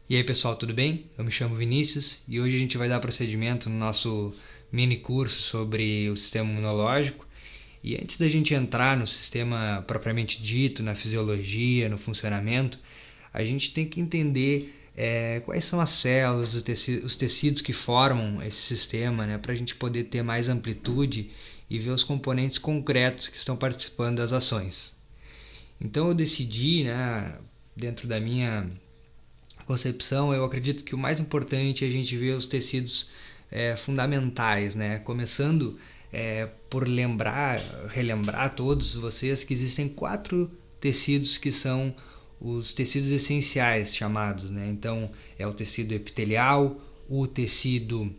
E aí pessoal, tudo bem? Eu me chamo Vinícius e hoje a gente vai dar procedimento no nosso mini curso sobre o sistema imunológico. E antes da gente entrar no sistema propriamente dito, na fisiologia, no funcionamento, a gente tem que entender quais são as células, os tecidos que formam esse sistema, né, para a gente poder ter mais amplitude e ver os componentes concretos que estão participando das ações. Então eu decidi, né, dentro da minha concepção, eu acredito que o mais importante é a gente ver os tecidos fundamentais, né? Começando por relembrar a todos vocês que existem 4 tecidos que são os tecidos essenciais chamados, né? Então é o tecido epitelial, o tecido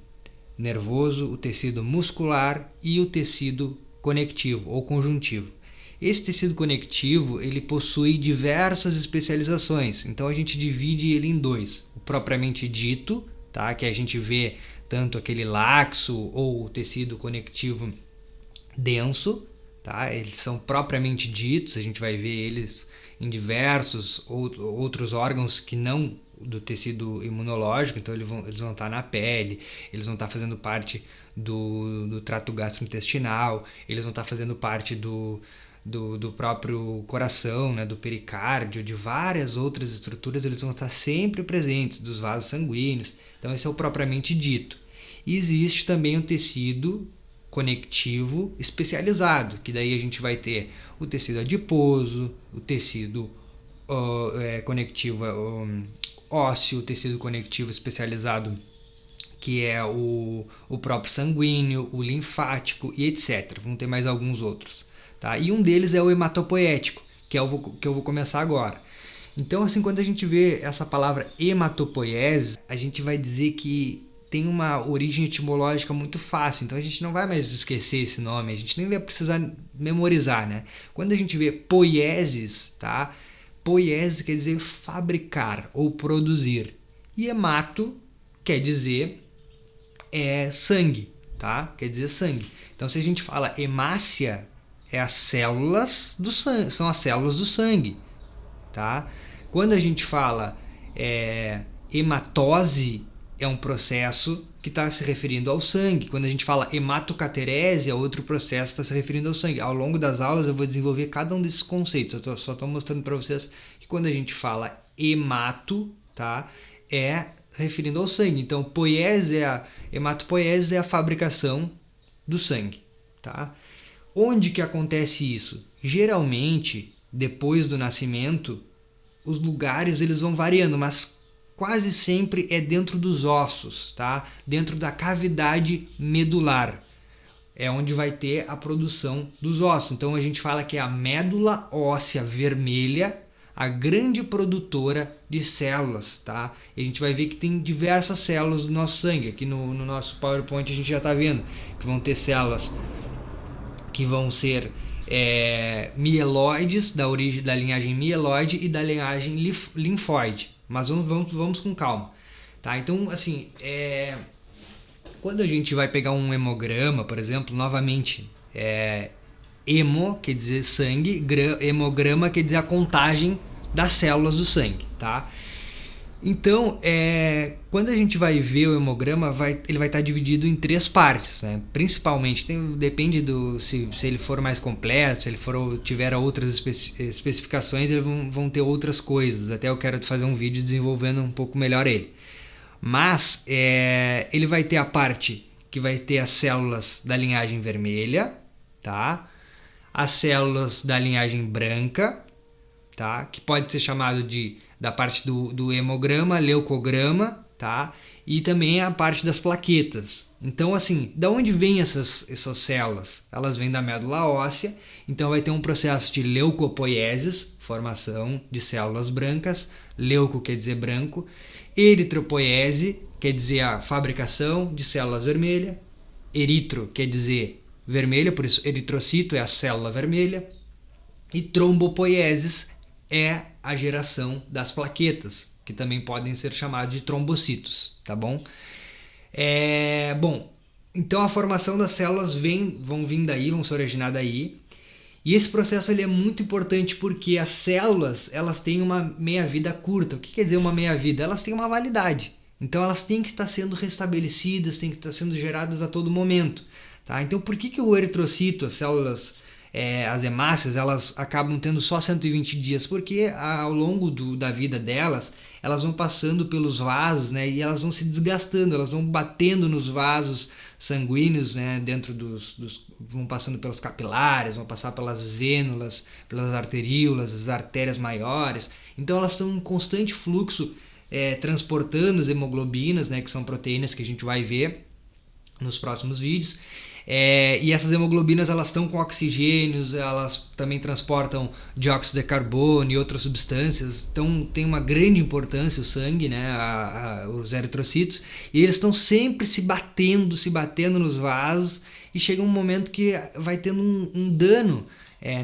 nervoso, o tecido muscular e o tecido conectivo ou conjuntivo. Esse tecido conectivo ele possui diversas especializações, então a gente divide ele em 2. O propriamente dito, tá? Que a gente vê tanto aquele laxo ou o tecido conectivo denso, tá? Eles são propriamente ditos, a gente vai ver eles em diversos outros órgãos que não do tecido imunológico, então eles vão estar na pele, eles vão estar fazendo parte do trato gastrointestinal, eles vão estar fazendo parte do próprio coração, né, do pericárdio, de várias outras estruturas, eles vão estar sempre presentes, dos vasos sanguíneos. Então esse é o propriamente dito. E existe também o tecido conectivo especializado, que daí a gente vai ter o tecido adiposo, o tecido conectivo ósseo, o tecido conectivo especializado, que é o próprio sanguíneo, o linfático e etc. Vão ter mais alguns outros. Tá? E um deles é o hematopoético, que eu vou começar agora. Então, assim, quando a gente vê essa palavra hematopoiese, a gente vai dizer que tem uma origem etimológica muito fácil, então a gente não vai mais esquecer esse nome, a gente nem vai precisar memorizar, né? Quando a gente vê poieses, tá? Poiese quer dizer fabricar ou produzir. E hemato quer dizer sangue, tá? Quer dizer sangue. Então, se a gente fala hemácia, as células do sangue, são as células do sangue, tá? Quando a gente fala hematose, é um processo que está se referindo ao sangue. Quando a gente fala hematocaterese, é outro processo que está se referindo ao sangue. Ao longo das aulas eu vou desenvolver cada um desses conceitos. Eu só estou mostrando para vocês que quando a gente fala hemato, tá, é referindo ao sangue. Então, hematopoiese é a fabricação do sangue, tá? Onde que acontece isso? Geralmente, depois do nascimento, os lugares eles vão variando, mas quase sempre é dentro dos ossos, tá? Dentro da cavidade medular. É onde vai ter a produção dos ossos. Então a gente fala que é a médula óssea vermelha, a grande produtora de células, tá? E a gente vai ver que tem diversas células do nosso sangue. Aqui no nosso PowerPoint a gente já está vendo que vão ter células que vão ser mieloides, da linhagem mieloide e da linhagem linfóide. Mas vamos com calma. Tá? Então, assim, quando a gente vai pegar um hemograma, por exemplo, novamente, hemo quer dizer sangue, hemograma quer dizer a contagem das células do sangue. Tá? Então, quando a gente vai ver o hemograma, ele vai estar dividido em 3 partes, né? Principalmente, depende se ele for mais completo, se ele tiver outras especificações, eles vão ter outras coisas. Até eu quero fazer um vídeo desenvolvendo um pouco melhor ele. Mas ele vai ter a parte que vai ter as células da linhagem vermelha, tá? As células da linhagem branca, tá? Que pode ser chamado da parte do hemograma, leucograma, tá? E também a parte das plaquetas. Então, assim, da onde vêm essas células? Elas vêm da médula óssea, então vai ter um processo de leucopoieses, formação de células brancas, leuco quer dizer branco, eritropoiese quer dizer a fabricação de células vermelhas, eritro quer dizer vermelha, por isso eritrocito é a célula vermelha, e trombopoieses é a geração das plaquetas, que também podem ser chamados de trombocitos, tá bom? Bom, então a formação das células vão vir daí, vão se originar daí, E esse processo ele é muito importante porque as células elas têm uma meia-vida curta. O que quer dizer uma meia-vida? Elas têm uma validade. Então elas têm que estar sendo restabelecidas, têm que estar sendo geradas a todo momento. Tá? Então por que o eritrocito, as células, as hemácias, elas acabam tendo só 120 dias? Porque ao longo da vida delas, elas vão passando pelos vasos, né, e elas vão se desgastando, elas vão batendo nos vasos sanguíneos, né, dentro vão passando pelos capilares, vão passar pelas vênulas, pelas arteríolas, as artérias maiores. Então elas estão em constante fluxo, transportando as hemoglobinas, né, que são proteínas que a gente vai ver nos próximos vídeos. E essas hemoglobinas elas estão com oxigênios, elas também transportam dióxido de carbono e outras substâncias, então tem uma grande importância o sangue, né, os eritrocitos, e eles estão sempre se batendo nos vasos, e chega um momento que vai tendo um dano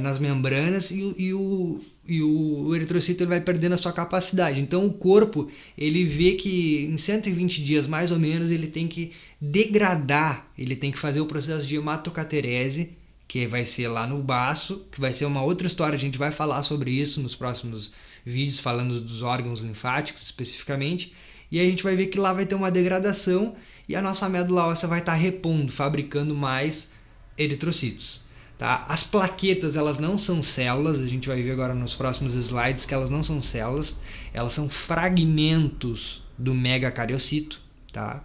nas membranas e o eritrocito ele vai perdendo a sua capacidade. Então o corpo ele vê que em 120 dias mais ou menos ele tem que degradar, ele tem que fazer o processo de hematocaterese, que vai ser lá no baço, que vai ser uma outra história, a gente vai falar sobre isso nos próximos vídeos, falando dos órgãos linfáticos especificamente, e aí a gente vai ver que lá vai ter uma degradação e a nossa médula óssea vai estar repondo, fabricando mais eritrocitos. Tá? As plaquetas elas não são células, a gente vai ver agora nos próximos slides que elas não são células, elas são fragmentos do megacariocito, tá?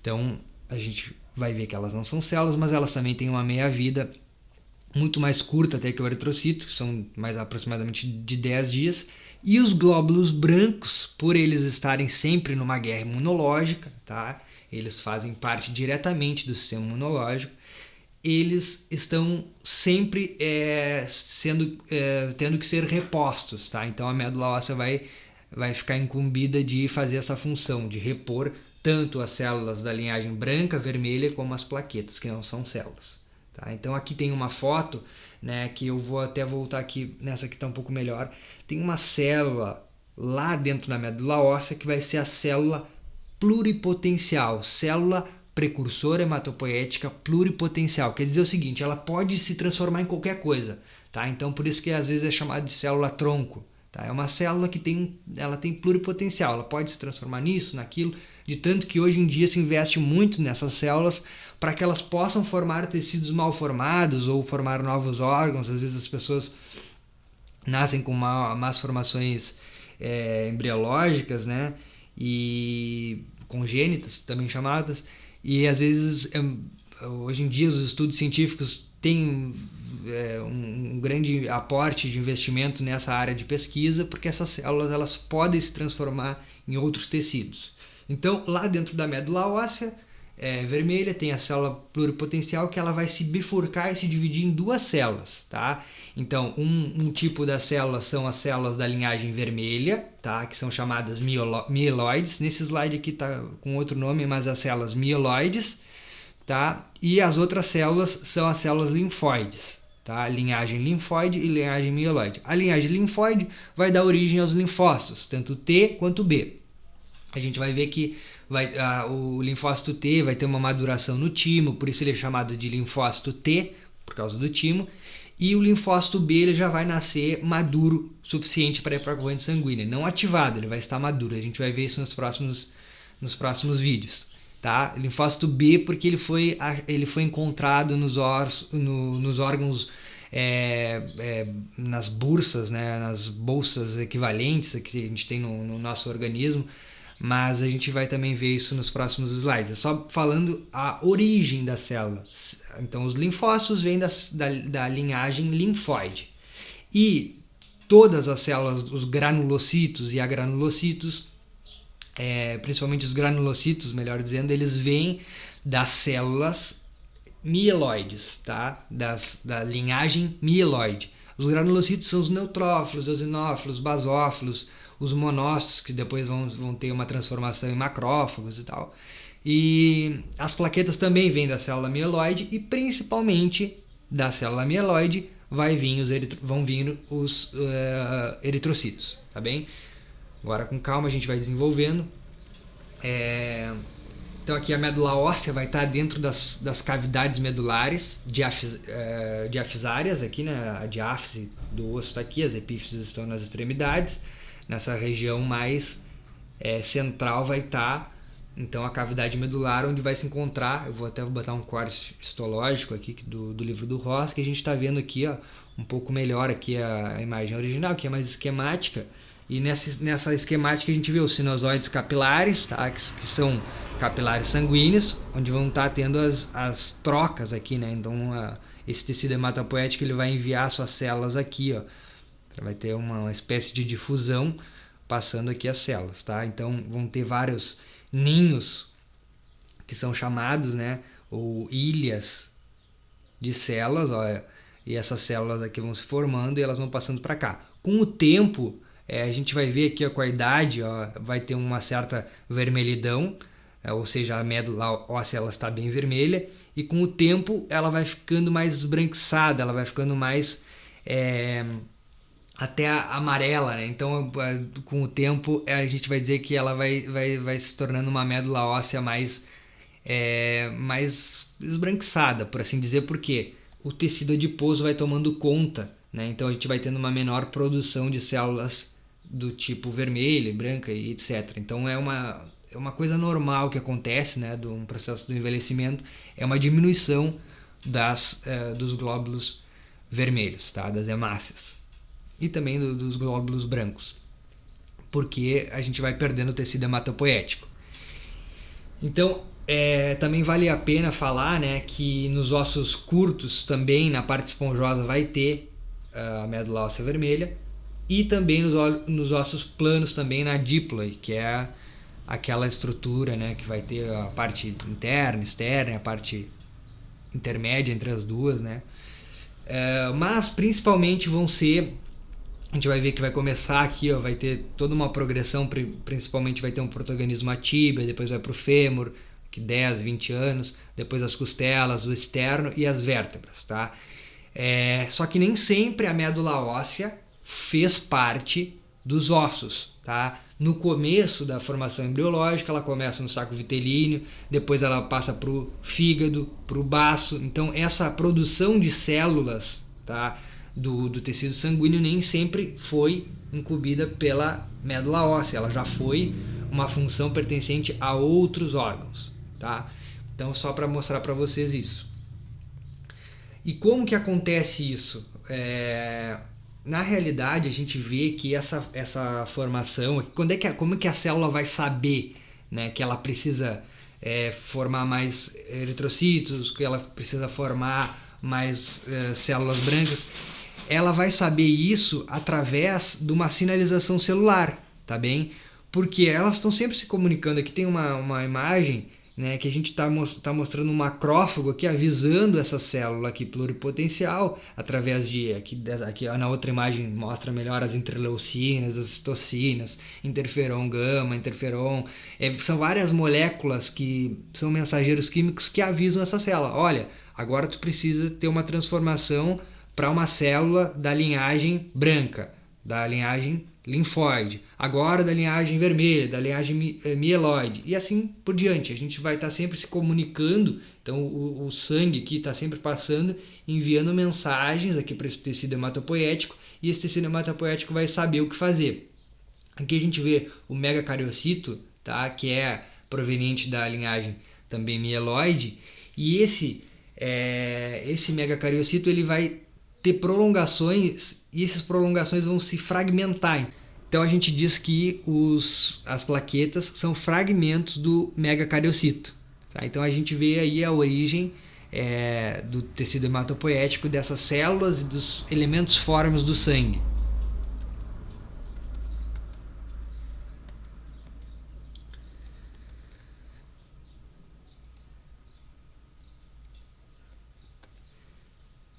Então a gente vai ver que elas não são células, mas elas também têm uma meia-vida muito mais curta até que o eritrocito, que são mais aproximadamente de 10 dias, e os glóbulos brancos, por eles estarem sempre numa guerra imunológica, tá? Eles fazem parte diretamente do sistema imunológico, eles estão sempre tendo que ser repostos, tá? Então a médula óssea vai ficar incumbida de fazer essa função, de repor tanto as células da linhagem branca, vermelha, como as plaquetas, que não são células. Tá? Então aqui tem uma foto, né, que eu vou até voltar aqui, nessa aqui está um pouco melhor. Tem uma célula lá dentro da médula óssea que vai ser a célula pluripotencial, célula precursora hematopoética pluripotencial. Quer dizer o seguinte, ela pode se transformar em qualquer coisa. Tá? Então por isso que às vezes é chamado de célula tronco. Tá? É uma célula que ela tem pluripotencial, ela pode se transformar nisso, naquilo, de tanto que hoje em dia se investe muito nessas células para que elas possam formar tecidos mal formados ou formar novos órgãos. Às vezes as pessoas nascem com más formações embriológicas, né? E congênitas, também chamadas, e às vezes hoje em dia os estudos científicos têm um grande aporte de investimento nessa área de pesquisa, porque essas células elas podem se transformar em outros tecidos. Então, lá dentro da médula óssea vermelha tem a célula pluripotencial, que ela vai se bifurcar e se dividir em duas células, tá? Então, um tipo das células são as células da linhagem vermelha, tá? Que são chamadas mieloides. Nesse slide aqui está com outro nome, mas as células mieloides, tá? E as outras células são as células linfóides, tá? Linhagem linfóide e linhagem mieloide. A linhagem linfóide vai dar origem aos linfócitos, tanto T quanto B. A gente vai ver que o linfócito T vai ter uma maduração no timo, por isso ele é chamado de linfócito T, por causa do timo. E o linfócito B ele já vai nascer maduro, suficiente para ir para a corrente sanguínea. Não ativado, ele vai estar maduro. A gente vai ver isso nos próximos vídeos. Tá? Linfócito B porque ele foi encontrado nos órgãos, nas bursas, né? Nas bolsas equivalentes que a gente tem no nosso organismo. Mas a gente vai também ver isso nos próximos slides. É só falando a origem da célula. Então, os linfócitos vêm da linhagem linfóide. E todas as células, os granulocitos e agranulocitos, principalmente os granulocitos, melhor dizendo, eles vêm das células mieloides, tá? Da linhagem mieloide. Os granulocitos são os neutrófilos, eosinófilos, basófilos, os monócitos, que depois vão ter uma transformação em macrófagos e tal. E as plaquetas também vêm da célula mieloide e principalmente da célula mieloide vão vir os eritrocitos, tá bem? Agora com calma a gente vai desenvolvendo. Então aqui a medula óssea vai estar dentro das cavidades medulares diafisárias aqui, né? A diáfise do osso está aqui, as epífises estão nas extremidades. Nessa região mais central vai estar então a cavidade medular, onde vai se encontrar, eu vou botar um corte histológico aqui do livro do Ross, que a gente está vendo aqui, ó, um pouco melhor aqui a imagem original, que é mais esquemática. E nessa esquemática a gente vê os sinusoides capilares, tá? que são capilares sanguíneos, onde vão estar tendo as trocas aqui, né? Então esse tecido hematopoético ele vai enviar suas células aqui, ó. Vai ter uma espécie de difusão passando aqui as células, tá? Então vão ter vários ninhos que são chamados, né, ou ilhas de células, ó, e essas células aqui vão se formando e elas vão passando para cá. Com o tempo, a gente vai ver aqui, ó, com a idade, ó, vai ter uma certa vermelhidão, ou seja, a medula óssea ela está bem vermelha, e com o tempo ela vai ficando mais esbranquiçada, ela vai ficando mais até amarela, né? Então com o tempo a gente vai dizer que ela vai se tornando uma medula óssea mais esbranquiçada, por assim dizer, porque o tecido adiposo vai tomando conta, né? Então a gente vai tendo uma menor produção de células do tipo vermelha, branca e etc. Então é uma coisa normal que acontece, né, de um processo do envelhecimento, é uma diminuição dos glóbulos vermelhos, tá? Das hemácias. E também dos glóbulos brancos, porque a gente vai perdendo o tecido hematopoético. Então, também vale a pena falar, né, que nos ossos curtos também, na parte esponjosa, vai ter a medula óssea vermelha, e também nos ossos planos também na díploide, que é aquela estrutura, né, que vai ter a parte interna, externa, a parte intermédia entre as duas, né. Mas principalmente vão ser, a gente vai ver que vai começar aqui, ó, vai ter toda uma progressão, principalmente vai ter um protagonismo à tíbia, depois vai para o fêmur, que 10, 20 anos, depois as costelas, o externo e as vértebras, tá? Só que nem sempre a medula óssea fez parte dos ossos, tá? No começo da formação embriológica, ela começa no saco vitelíneo, depois ela passa para o fígado, para o baço. Então essa produção de células, tá, do tecido sanguíneo nem sempre foi incumbida pela medula óssea, ela já foi uma função pertencente a outros órgãos, tá? Então só para mostrar para vocês isso. E como que acontece isso? Na realidade a gente vê que essa formação, como que a célula vai saber, né, que ela precisa formar mais eritrocitos, que ela precisa formar mais células brancas? Ela vai saber isso através de uma sinalização celular, tá bem? Porque elas estão sempre se comunicando. Aqui tem uma imagem, né, que a gente está mostrando um macrófago aqui avisando essa célula aqui pluripotencial através de... Aqui na outra imagem mostra melhor as interleucinas, as citocinas, interferon gama, interferon... são várias moléculas que são mensageiros químicos que avisam essa célula. Olha, agora tu precisa ter uma transformação para uma célula da linhagem branca, da linhagem linfóide, agora da linhagem vermelha, da linhagem mieloide, e assim por diante. A gente vai estar sempre se comunicando, então o sangue aqui está sempre passando, enviando mensagens aqui para esse tecido hematopoético, e esse tecido hematopoético vai saber o que fazer. Aqui a gente vê o megacariocito, tá, que é proveniente da linhagem também mieloide, e esse megacariocito ele vai ter prolongações, e essas prolongações vão se fragmentar. Então a gente diz que as plaquetas são fragmentos do megacariocito, tá? Então a gente vê aí a origem do tecido hematopoético, dessas células e dos elementos fórmicos do sangue.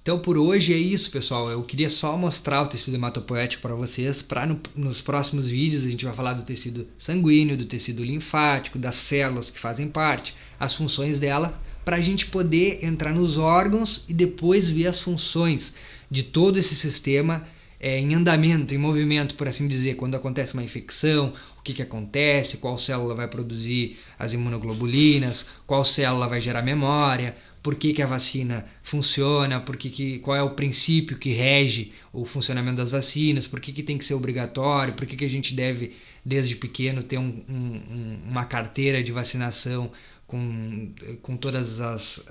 Então por hoje é isso, pessoal. Eu queria só mostrar o tecido hematopoético para vocês, para nos próximos vídeos a gente vai falar do tecido sanguíneo, do tecido linfático, das células que fazem parte, as funções dela, para a gente poder entrar nos órgãos e depois ver as funções de todo esse sistema em andamento, em movimento, por assim dizer, quando acontece uma infecção, o que acontece, qual célula vai produzir as imunoglobulinas, qual célula vai gerar memória, por que a vacina funciona, qual é o princípio que rege o funcionamento das vacinas, por que tem que ser obrigatório, por que a gente deve, desde pequeno, ter uma carteira de vacinação com todas as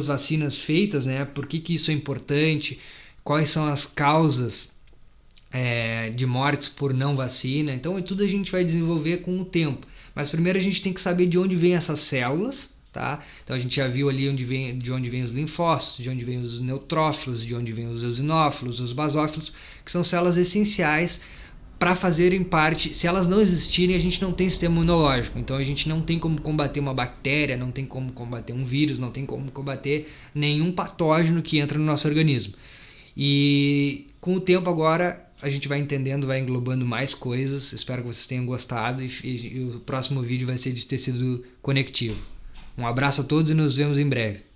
vacinas feitas, né? Por que isso é importante, quais são as causas de mortes por não vacina. Então, tudo a gente vai desenvolver com o tempo. Mas primeiro a gente tem que saber de onde vêm essas células, tá? Então a gente já viu ali de onde vêm os linfócitos, de onde vêm os neutrófilos, de onde vêm os eosinófilos, os basófilos, que são células essenciais para fazerem parte. Se elas não existirem, a gente não tem sistema imunológico. Então a gente não tem como combater uma bactéria, não tem como combater um vírus, não tem como combater nenhum patógeno que entra no nosso organismo. E com o tempo agora a gente vai entendendo, vai englobando mais coisas. Espero que vocês tenham gostado e o próximo vídeo vai ser de tecido conectivo. Um abraço a todos e nos vemos em breve.